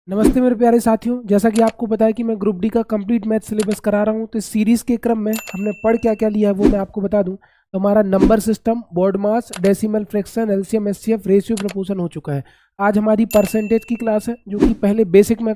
नमस्ते मेरे प्यारे साथियों। जैसा कि आपको पता है कि मैं ग्रुप डी का कंप्लीट मैथ सिलेबस करा रहा हूं, तो इस सीरीज़ के क्रम में हमने पढ़ क्या क्या लिया है वो मैं आपको बता दूं। तो हमारा number system, BODMAS, decimal fraction, LCM, HCF, ratio, proportion हो चुका है। आज हमारी परसेंटेज की क्लास है, जो कि पहले बेसिक में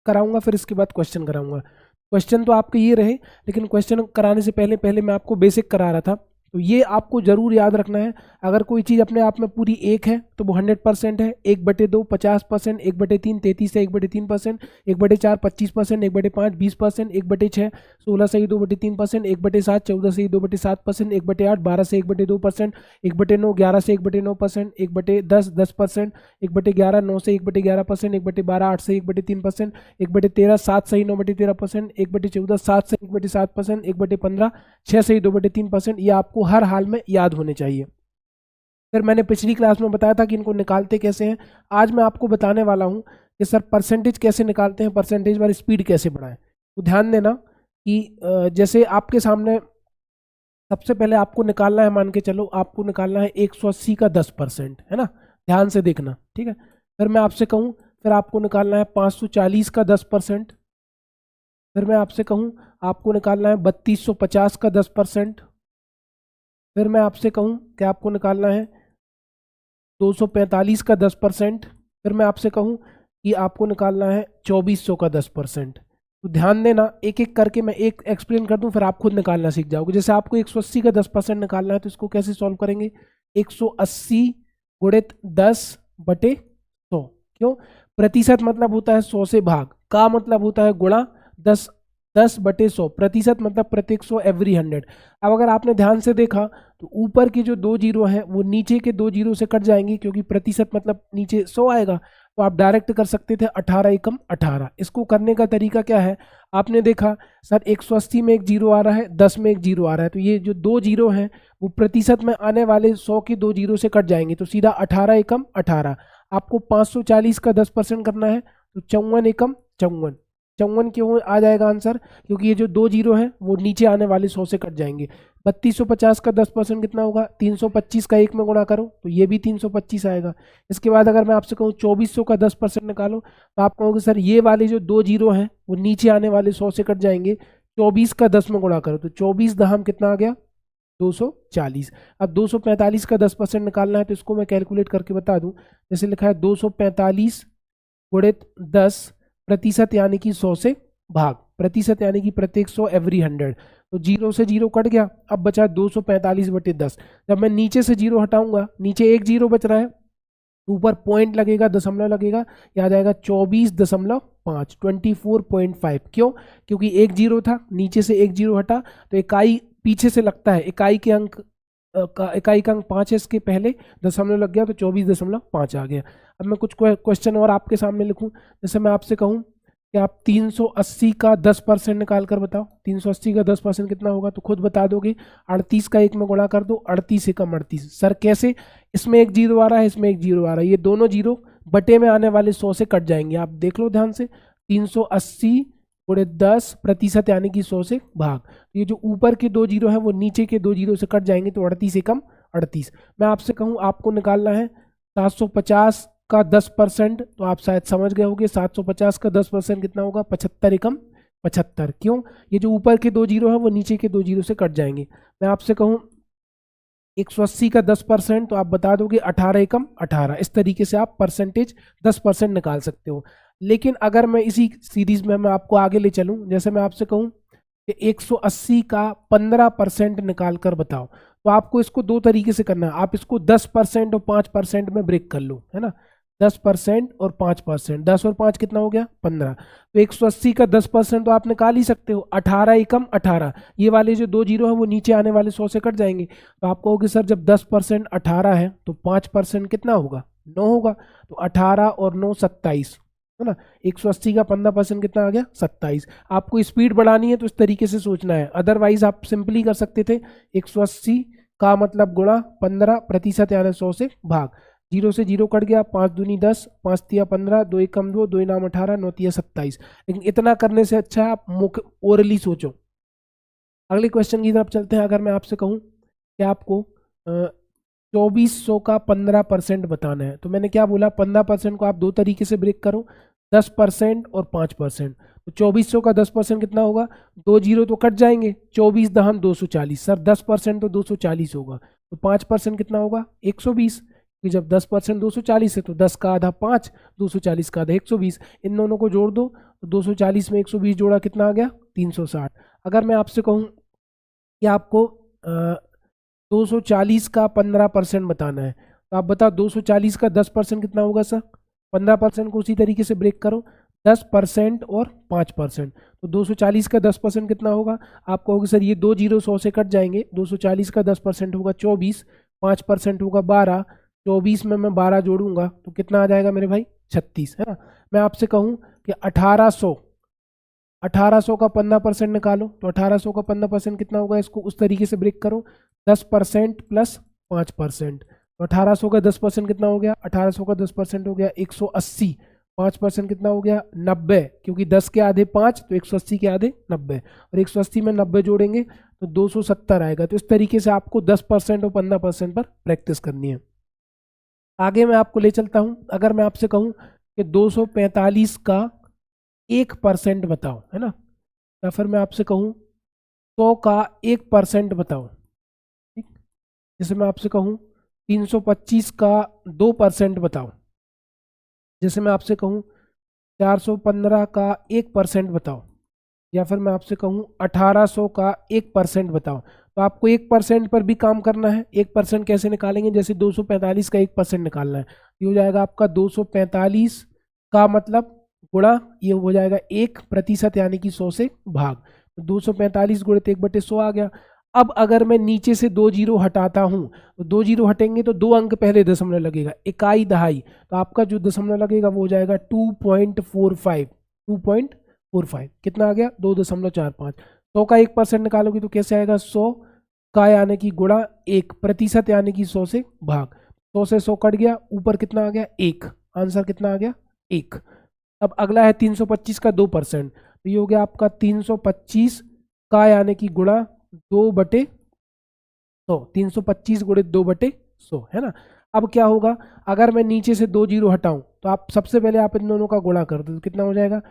कराऊंगा, फिर इसके बाद क्वेश्चन कराऊंगा। क्वेश्चन तो आपके ये रहे, लेकिन क्वेश्चन कराने से पहले पहले मैं आपको बेसिक करा रहा था, तो ये आपको जरूर याद रखना है। अगर कोई चीज़ अपने आप में पूरी एक है तो वो 100% है। 1/2 50%, 1/3 33 है, 1/3%, 1/4 25%, 1/5 20%, 1/6 16 से 2/3%, 1/7 14 से 2/7%, 1/8 12 से 1/2%, 1/9 11 से 1/9%, 1/10 10%, 1/11 9 से 1/11%, 1/12 8 से 1/3%, 1/13 7 से 9/13%, 1/14 7 से 1/7%, 1/15 6 से 2/3%। ये आपको हर हाल में याद होने चाहिए। फिर मैंने पिछली क्लास में बताया था कि इनको निकालते कैसे हैं। आज मैं आपको बताने वाला हूं कि सर परसेंटेज कैसे निकालते हैं, परसेंटेज वाली स्पीड कैसे बढ़ाएं। तो ध्यान देना कि जैसे आपके सामने सबसे पहले आपको निकालना है, मान के चलो आपको निकालना है 180 का 10%, है ना। ध्यान से देखना, ठीक है। फिर मैं आपसे कहूँ, फिर आपको निकालना है 540 का 10%। फिर मैं आपसे कहूँ आपको निकालना है 3250 का 10%। फिर मैं आपसे कहूँ कि आपको निकालना है 245 का 10%। फिर मैं आपसे कहूँ कि आपको निकालना है 2400 का 10%। तो ध्यान देना, एक एक करके मैं एक एक्सप्लेन कर दूं, फिर आप खुद निकालना सीख जाओगे। जैसे आपको 180 का 10% निकालना है, तो इसको कैसे सॉल्व करेंगे। 180 गुणित 10/100। क्यों? प्रतिशत मतलब होता है 100 से भाग, का मतलब होता है गुणा, 10 10/100, प्रतिशत मतलब प्रत्येक 100 एवरी 100। अब अगर आपने ध्यान से देखा तो ऊपर के जो 2 जीरो हैं वो नीचे के 2 जीरो से कट जाएंगे, क्योंकि प्रतिशत मतलब नीचे 100 आएगा। तो आप डायरेक्ट कर सकते थे 18 एकम 18। इसको करने का तरीका क्या है, आपने देखा सर 180 में एक जीरो आ रहा है, 10 में एक जीरो आ रहा है, तो ये जो 2 जीरो हैं वो प्रतिशत में आने वाले 100 के 2 जीरो से कट जाएंगे, तो सीधा 18 एकम 18। आपको 540 का 10% करना है, तो 54 एकम 54। 54 क्यों आ जाएगा आंसर, क्योंकि ये जो 2 जीरो हैं वो नीचे आने वाले 100 से कट जाएंगे। 3250 का 10% कितना होगा, 325 का 1 में गुणा करो तो ये भी 325 आएगा। इसके बाद अगर मैं आपसे कहूँ 2400 का 10% निकालो, तो आप कहोगे सर ये वाले जो 2 जीरो हैं वो नीचे आने वाले 100 से कट जाएंगे। 24 का 10 में गुणा करो तो 24 दहम कितना आ गया, 240। अब 245 का 10% निकालना है, तो इसको मैं कैलकुलेट करके बता दूं। जैसे लिखा है 245 गुणित 10 प्रतिशत यानी कि 100 से भाग, प्रतिशत यानी कि प्रत्येक 100 एवरी 100। तो जीरो से जीरो कट गया, अब बचा 245/10। जब मैं नीचे से जीरो हटाऊंगा, नीचे एक जीरो बच रहा है, ऊपर पॉइंट लगेगा, दशमलव लगेगा, यह आ जाएगा 24.5, 24.5। क्यों? क्योंकि एक जीरो था, नीचे से एक जीरो हटा, तो इकाई पीछे से लगता है, इकाई के अंक इकाई का अंक 5 है, इसके पहले दशमलव लग गया तो 24.5 आ गया। अब मैं कुछ क्वेश्चन और आपके सामने लिखूं। जैसे मैं आपसे कहूं कि आप 380 का 10% निकाल कर बताओ, 380 का 10% कितना होगा, तो खुद बता दोगे। 38 का 1 में गुणा कर दो, 38 एकम 38। सर कैसे, इसमें एक जीरो आ रहा है, इसमें एक जीरो आ रहा है, ये दोनों जीरो बटे में आने वाले 100 से कट जाएंगे। आप देख लो ध्यान से, 380 गुणित 10 प्रतिशत यानी कि 100 से भाग, ये जो ऊपर के 2 जीरो है वो नीचे के 2 जीरो से कट जाएंगे, तो 38 एकम 38। मैं आपसे कहूँ आपको निकालना है 750 का 10%, तो आप शायद समझ गए होंगे 750 का 10% कितना होगा, 75 एकम 75। क्यों? ये जो ऊपर के 2 जीरो है वो नीचे के 2 जीरो से कट जाएंगे। मैं आपसे कहूँ 180 का 10%, तो आप बता दोगे 18 एकम 18। इस तरीके से आप परसेंटेज 10% निकाल सकते हो। लेकिन अगर मैं इसी सीरीज में मैं आपको आगे ले चलूं, जैसे मैं आपसे कहूं कि 180 का 15% निकाल कर बताओ, तो आपको इसको दो तरीके से करना है। आप इसको 10% और 5% में ब्रेक कर लो, है ना। 10% और 5%, 10 और 5 कितना हो गया, 15। तो 180 का 10% तो आप निकाल ही सकते हो, 18 एकम 18। ये वाले जो 2 जीरो है वो नीचे आने वाले 100 से कट जाएंगे। तो आप कहोगे सर जब 10% 18 है तो 5% कितना होगा, 9 होगा। तो 18 और 9 27, है ना। 180 का 15% कितना आ गया, 27। आपको स्पीड बढ़ानी है तो इस तरीके से सोचना है, अदरवाइज आप सिंपली कर सकते थे 180 का मतलब गुणा 15 प्रतिशत यानी 100 से भाग। जीरो से जीरो कट गया, 5 दूनी 10, 5 तिया 15, 2 एकम 2, 2 इनाम 18, 9 तिया 27। लेकिन इतना करने से अच्छा है आप मुख्य ओरली सोचो। अगले क्वेश्चन की तरफ चलते हैं। अगर मैं आपसे कहूँ कि आपको 2400 का 15% बताना है, तो मैंने क्या बोला, 15% को आप दो तरीके से ब्रेक करो। 10% और 5%। तो 2400 का 10% कितना होगा, 2 जीरो तो कट जाएंगे, 24 दहम 240। सर 10% तो 240 होगा, तो 5% कितना होगा 120। कि जब 10% 240 है तो 10 का आधा 5, 240 का आधा 120, इन दोनों को जोड़ दो तो 240 में 120 जोड़ा कितना आ गया 360। अगर मैं आपसे कहूँ कि आपको 240 का 15% बताना है, तो आप बताओ 240 का 10% कितना होगा सर। 15% को उसी तरीके से ब्रेक करो, 10% और 5%। तो 240 का 10% कितना होगा, आप कहोगे सर ये 2 जीरो 100 से कट जाएंगे, 240 का 10% होगा 24, 5% होगा 12, 24 में मैं 12 जोड़ूंगा तो कितना आ जाएगा मेरे भाई 36, है ना। मैं आपसे कहूँ कि 1800 का 15% निकालो, तो 1800 का 15% कितना होगा, इसको उस तरीके से ब्रेक करो, 10% प्लस 5%। तो 1800 का 10% कितना हो गया, 1800 का 10% हो गया 180, 5% कितना हो गया 90, क्योंकि 10 के आधे 5 तो 180 के आधे 90, और 180 में 90 जोड़ेंगे तो 270 आएगा। तो इस तरीके से आपको 10% और 15% पर प्रैक्टिस करनी है। आगे मैं आपको ले चलता हूं, अगर मैं आपसे कहूं कि 245 का 1% बताओ, है ना, या फिर मैं आपसे कहूं 100 का 1% बताओ, ठीक। जैसे मैं आपसे कहूं 325 का 2% बताओ, जैसे मैं आपसे कहूं 415 का 1% बताओ, या फिर मैं आपसे कहूं 1800 का 1% बताओ। तो आपको 1% पर भी काम करना है। 1% कैसे निकालेंगे, जैसे 245 का 1% निकालना है, ये हो जाएगा आपका 245 का मतलब गुणा, ये हो जाएगा 1% यानी कि 100 से भाग, तो 245 गुणित 1/100 आ गया। अब अगर मैं नीचे से 2 जीरो हटाता हूं, तो 2 जीरो हटेंगे तो 2 अंक पहले दशमलव लगेगा, इकाई दहाई, तो आपका जो दशमलव लगेगा वो हो जाएगा 2.45, 2.45 कितना आ गया 2.45। 100 का 1% निकालोगे तो कैसे आएगा, 100 का यानी कि गुणा 1% यानी कि 100 से भाग, 100 से 100 कट गया, ऊपर कितना आ गया 1, आंसर कितना आ गया 1। अब अगला है 325 का 2%, तो ये हो गया आपका 325 का यानी कि गुणा 2/100, 325 गुणित 2/100, है ना। अब क्या होगा, अगर मैं नीचे से 2 जीरो हटाऊं तो आप सबसे पहले आप इन दोनों का गुणा कर दो, तो कितना हो जाएगा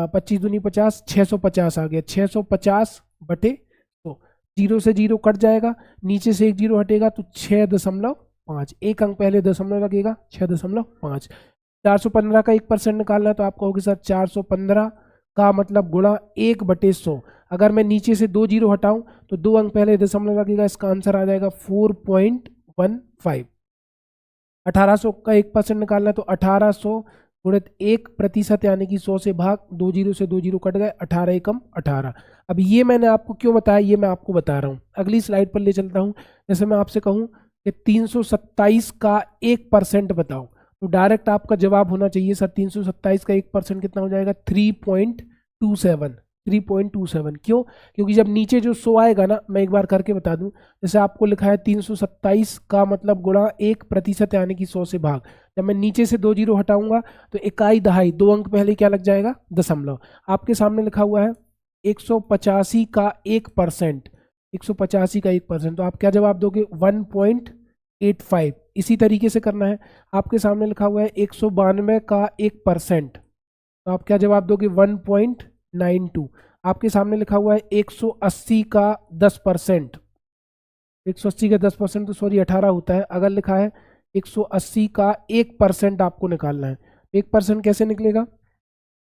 25 दूनी 50, 650 आ गया, 650/100, जीरो से जीरो कट जाएगा, नीचे से 1 जीरो हटेगा तो 6.5, एक अंक पहले दशमलव लगेगा 6.5। 415 का 1% निकालना है, तो आप कहोगे सर 415 का मतलब गुणा 1/100। अगर मैं नीचे से 2 जीरो हटाऊं तो 2 अंक पहले दशमलव लगेगा, इसका आंसर आ जाएगा 4.15। 1800 का 1% निकालना है, तो 1800 गुणित 1% यानी कि 100 से भाग, 2 जीरो से 2 जीरो कट गए, 18 एकम 18। अब ये मैंने आपको क्यों बताया, ये मैं आपको बता रहा हूँ, अगली स्लाइड पर ले चलता हूँ। जैसे मैं आपसे कहूँ कि 327 का 1% बताओ, तो डायरेक्ट आपका जवाब होना चाहिए सर 327 का 1% कितना हो जाएगा 3.27, 3.27। क्यों, क्योंकि जब नीचे जो 100 आएगा ना, मैं एक बार करके बता दूं, जैसे आपको लिखा है 327 का मतलब गुणा 1% यानी कि 100 से भाग, जब मैं नीचे से 2 जीरो हटाऊंगा तो इकाई दहाई, 2 अंक पहले क्या लग जाएगा दशमलव। आपके सामने लिखा हुआ है 185 का 1%, 185 का 1%, तो आप क्या जवाब दोगे 1.85। इसी तरीके से करना है, आपके सामने लिखा हुआ है 192 का 1%, तो आप क्या जवाब दोगे 1.92। आपके सामने लिखा हुआ है 180 का 10%, 180 का 10% तो सॉरी 18 होता है, अगर लिखा है 180 का 1% आपको निकालना है, 1% कैसे निकलेगा,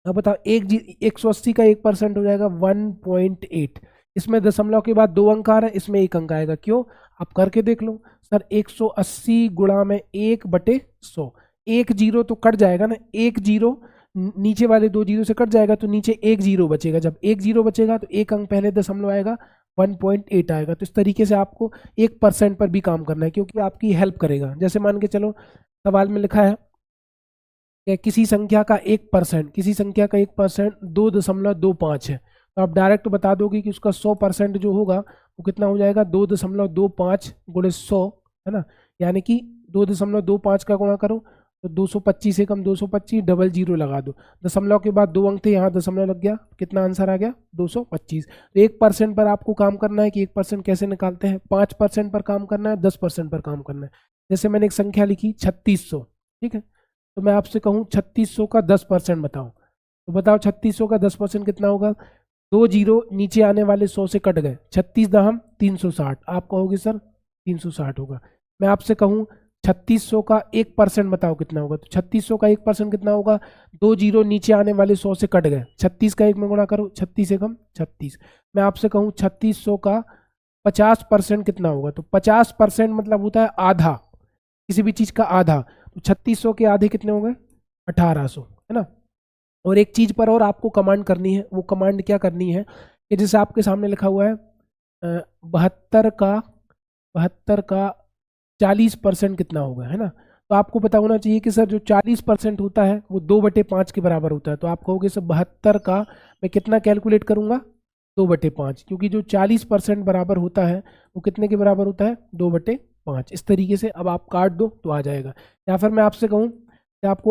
अब बताओ 180 का 1% हो जाएगा 1.8, इसमें दशमलव के बाद 2 अंक आ रहे हैं, इसमें 1 अंक आएगा, क्यों, आप करके देख लो सर 180 गुणा में 1/100, 1 जीरो तो कट जाएगा ना, 1 जीरो नीचे वाले 2 जीरो से कट जाएगा तो नीचे 1 जीरो बचेगा, जब 1 जीरो बचेगा तो 1 अंक पहले दशमलव आएगा 1.8 आएगा। तो इस तरीके से आपको 1% पर भी काम करना है, क्योंकि आपकी हेल्प करेगा। जैसे मान के चलो सवाल में लिखा है कि किसी संख्या का 1%, किसी संख्या का 1% 2.25 है, तो आप डायरेक्ट बता दोगे कि उसका 100% जो होगा वो कितना हो जाएगा 2.25 गुणे 100, है ना, यानी कि 2.25 का गुणा करो तो 225 से कम 225, डबल जीरो लगा दो, दशमलव के बाद 2 अंक थे, यहाँ दशमलव लग गया, कितना आंसर आ गया 225। तो 1% पर आपको काम करना है कि 1% कैसे निकालते हैं, 5% पर काम करना है, 10% पर काम करना है। जैसे मैंने एक संख्या लिखी 3600, ठीक है, तो मैं आपसे कहूँ 3600 का 10% बताओ, तो बताओ 3600 का 10% कितना होगा? 2 जीरो नीचे आने वाले 100 से कट गए, 36 दहम 360, आप कहोगे सर 360 होगा। मैं आपसे कहूँ 3600 का 1% बताओ कितना होगा? तो 3600 का 1% कितना होगा? 2 जीरो नीचे आने वाले 100 से कट गए, 36 का 1 में गुणा करो, 36 एकम 36। मैं आपसे कहूँ 3600 का 50% कितना होगा? तो 50% मतलब होता है आधा, किसी भी चीज का आधा। तो 3600 के आधे कितने होंगे? 1800, है ना। और एक चीज पर और आपको कमांड करनी है, वो कमांड क्या करनी है कि जैसे आपके सामने लिखा हुआ है 72 का 40% कितना होगा, है ना। तो आपको पता होना चाहिए कि सर जो 40% होता है वो 2/5 के बराबर होता है। तो आप कहोगे सर 72 का मैं कितना कैलकुलेट करूंगा? 2/5, क्योंकि जो 40% बराबर होता है वो कितने के बराबर होता है? 2/5। इस तरीके से अब आप काट दो तो आ जाएगा। या फिर मैं आपसे कहूँ कि आपको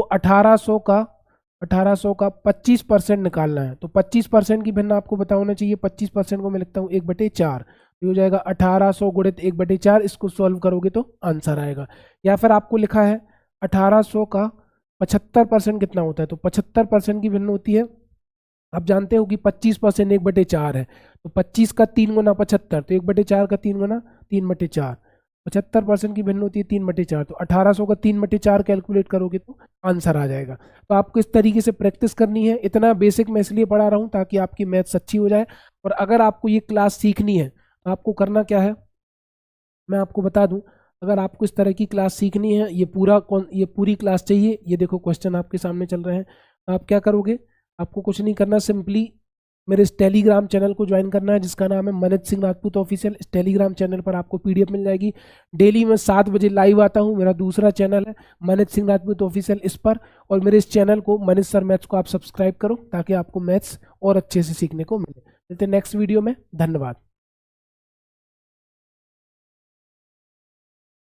1800 का 25% निकालना है, तो 25% की भिन्न आपको पता होना चाहिए। 25% को मैं लिखता हूँ 1/4, तो हो जाएगा 1800 गुणित 1/4। इसको सॉल्व करोगे तो आंसर आएगा। या फिर आपको लिखा है 1800 का 75% कितना होता है? तो 75% की भिन्न होती है, आप जानते हो कि 25% 1/4 है, तो 25 का 3 गुना 75, तो 1/4 का 3 गुना 3/4। 75% की भिन्न होती है 3/4, तो 1800 का 3/4 कैलकुलेट करोगे तो आंसर आ जाएगा। तो आपको इस तरीके से प्रैक्टिस करनी है। इतना बेसिक मैं इसलिए पढ़ा रहा हूँ ताकि आपकी मैथ्स अच्छी हो जाए। और अगर आपको ये क्लास सीखनी है तो आपको करना क्या है, मैं आपको बता दूं। अगर आपको इस तरह की क्लास सीखनी है, ये पूरी क्लास चाहिए, ये देखो क्वेश्चन आपके सामने चल रहे हैं, तो आप क्या करोगे? आपको कुछ नहीं करना, सिंपली मेरे इस टेलीग्राम चैनल को ज्वाइन करना है जिसका नाम है मनीष सिंह राजपूत ऑफिशियल। इस टेलीग्राम चैनल पर आपको पीडीएफ मिल जाएगी। डेली मैं 7 बजे लाइव आता हूँ। मेरा दूसरा चैनल है मनीष सिंह राजपूत ऑफिशियल, इस पर। और मेरे इस चैनल को मनीष सर मैथ्स को आप सब्सक्राइब करो ताकि आपको मैथ्स और अच्छे से सीखने को मिले। मिलते हैं नेक्स्ट वीडियो में। धन्यवाद।